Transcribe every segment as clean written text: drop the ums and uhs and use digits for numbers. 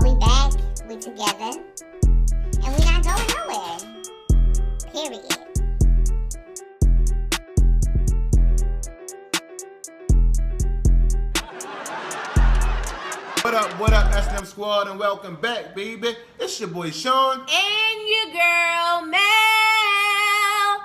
we back, we together, and we not going nowhere. Period. What up, S&M Squad, and welcome back, baby. It's your boy Shawn. And your girl, Mel.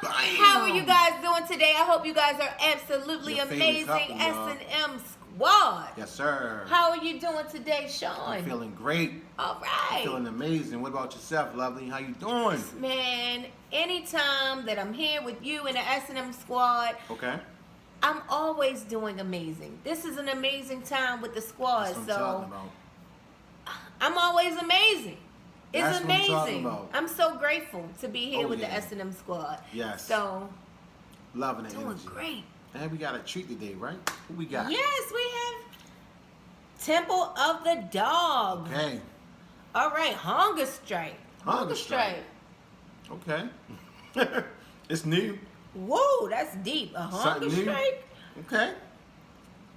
Bam. How are you guys doing today? I hope you guys are absolutely Your favorite amazing. couple, S&M Squad. Yes, sir. How are you doing today, Shawn? I'm feeling great. All right. Feeling amazing. What about yourself, lovely? How you doing? Man, anytime that I'm here with you in the S&M Squad, Okay. I'm always doing amazing. This is an amazing time with the squad, That's what I'm talking about. I'm always amazing. It's That's what I'm talking amazing. about. I'm so grateful to be here with the yeah. S&M Squad. Yes. So, Loving the doing energy. great. And we got a treat today, right? Who we got? Yes, we have Temple of the Dog. Okay. All right, Hunger Strike. Hunger Strike. Okay. It's new. Whoa, that's deep. A Hunger Something new. Strike? Okay.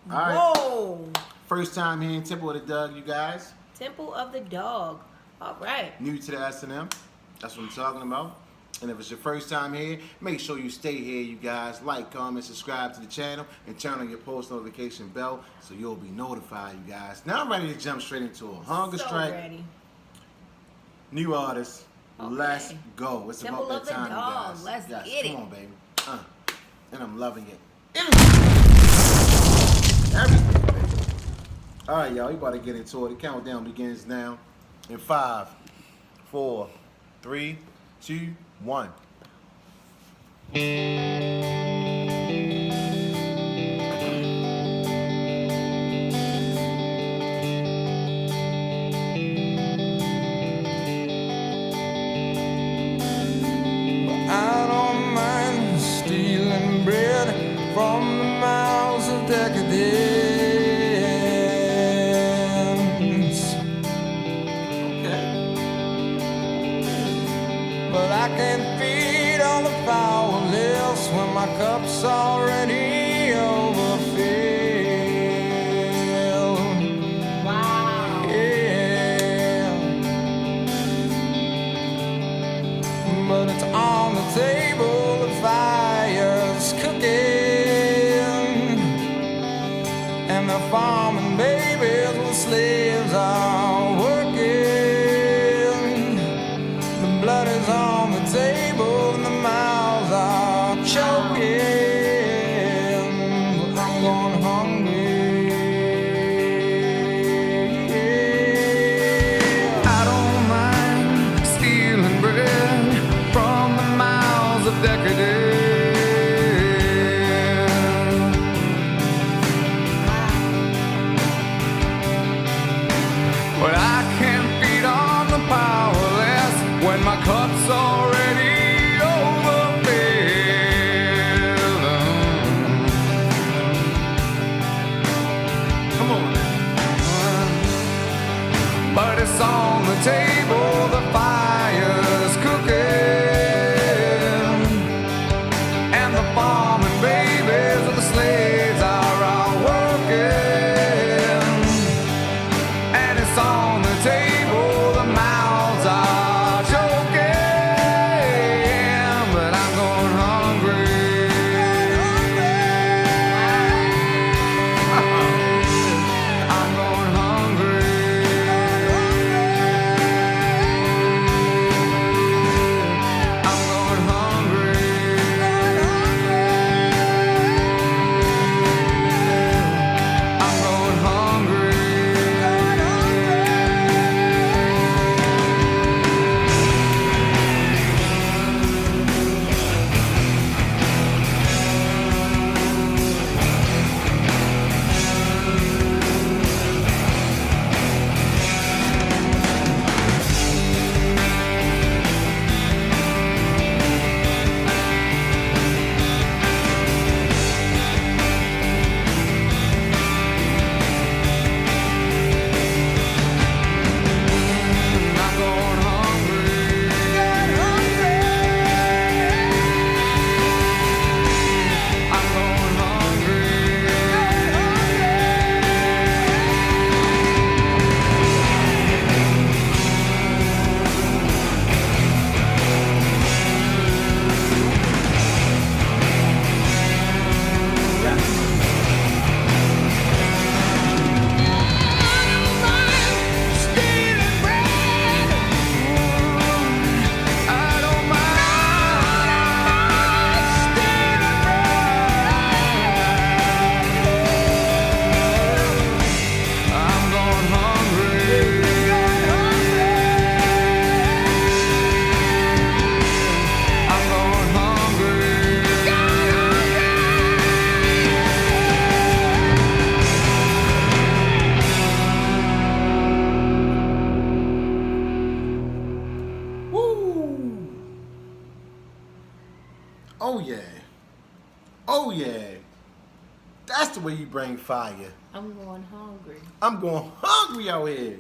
All right. Whoa. First time here in Temple of the Dog, you guys. Temple of the Dog. All right. New to the S&M. That's what I'm talking about. And if it's your first time here, make sure you stay here, you guys. Like, comment, subscribe to the channel, and turn on your post notification bell so you'll be notified, you guys. Now I'm ready to jump straight into a Hunger So Strike. ready. New artist. Okay. Let's go. It's Temple about of that the time, Dog. you guys. Let's yes, get come it. on, baby. And I'm loving it. Everything, baby. All right, y'all. We about to get into it. The countdown begins now. In 5, 4, 3, 2, 1. I don't mind stealing bread from the mouths of decadence, Okay. but I can't feed all the powerless when my cup's already overfilled. Wow. Yeah, but it's on the table, the fire's cooking, and the farming babies with slaves are working. The blood is on the table and the mouths are choking, but I'm going hungry. I don't mind stealing bread from the mouths of decadence, but I can't feed on the powerless when my cup's already overfilled. Come on. But it's on the table, the fire's cooking, and the farming babies and the slaves are all working. And it's on the table, the mouths are choking, but I'm going hungry. I'm going hungry. Oh yeah. Oh yeah. That's the way you bring fire. I'm going hungry. I'm going hungry out here.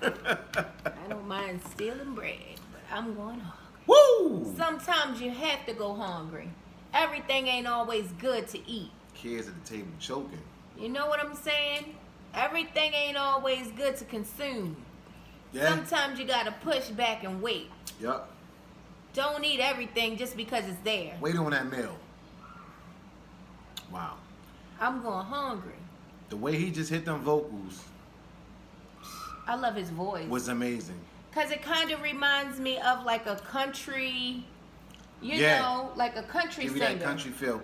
I don't mind stealing bread, but I'm going hungry. Woo! Sometimes you have to go hungry. Everything ain't always good to eat. Kids at the table choking. You know what I'm saying? Everything ain't always good to consume. Yeah. Sometimes you gotta push back and wait. Yup. Don't eat everything just because it's there. Wait on that meal. Wow. I'm going hungry. The way he just hit them vocals I love his voice. was amazing. Cause it kind of reminds me of like a country, you Yeah. know, like a country Give me singer. that country feel.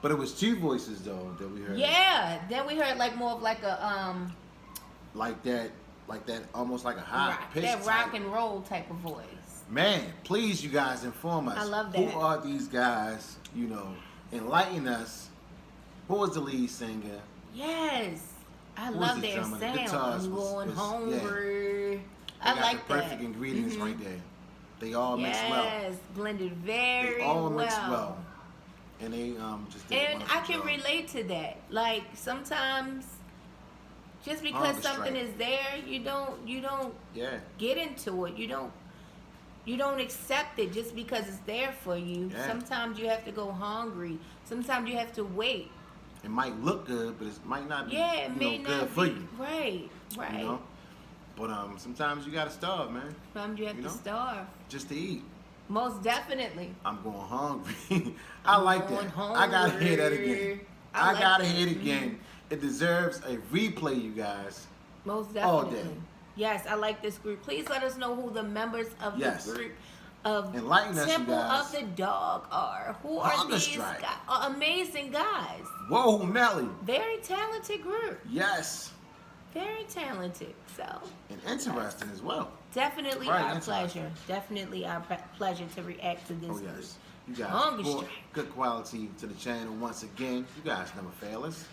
But it was two voices though that we heard. Yeah. Then we heard like more of like a Like that almost like a high rock, pitch. that rock and roll type of voice. Man, please you guys inform us. I love that. Who are these guys? You know, enlighten us. Who was the lead singer? Yes. I Who love was the their drummer? The sound. guitars I'm was- going was- hungry. They I got like the perfect that. ingredients Mhm. right there. They all mix well. Yes, blended very They all well. mix well. And they just did a And I wonderful can job. relate to that. Like sometimes, just because Hunger something strike. is there, you don't Yeah. get into it. You don't accept it just because it's there for you. Yeah. Sometimes you have to go hungry. Sometimes you have to wait. It might look good, but it might not be Yeah, it you may know, not good for be you. right. Right. You know? But sometimes you gotta starve, man. Sometimes you have You to know? starve. Just to eat. Most definitely. I'm going hungry. I like Going that. I gotta hear that hungry. again. I I like gotta that. hear it again. It deserves a replay, you guys. Most All definitely. day. Yes, I like this group. Please let us know who the members of Yes. the group of Enlighten us, you Temple guys. of the Dog are. Who are Hunger these strike. amazing guys? Whoa, Nelly. Very talented group. Yes. Very talented. So And interesting as well. definitely Right, our interesting. pleasure. Definitely our pleasure to react to this Oh, group. yes. You guys Hunger brought strike. good quality to the channel once again. You guys never fail us.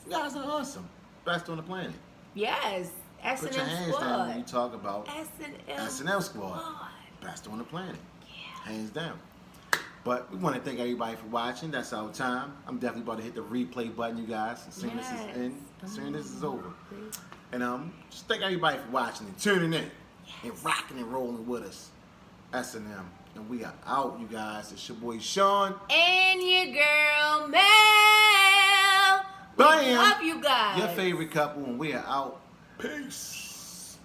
You guys are awesome. Best on the planet. Yes. Put your S&M hands down when you Squad. talk about S&M S&M Squad. Best on the planet. Hands down. But we want to thank everybody for watching. That's our time. I'm definitely about to hit the replay button, you guys. As soon as this is in, as soon as this is over. And just thank everybody for watching and tuning in and rocking and rolling with us. S&M. And we are out, you guys. It's your boy Shawn. And your girl Mel. We Bam. love you guys. Your favorite couple, and we are out. Peace.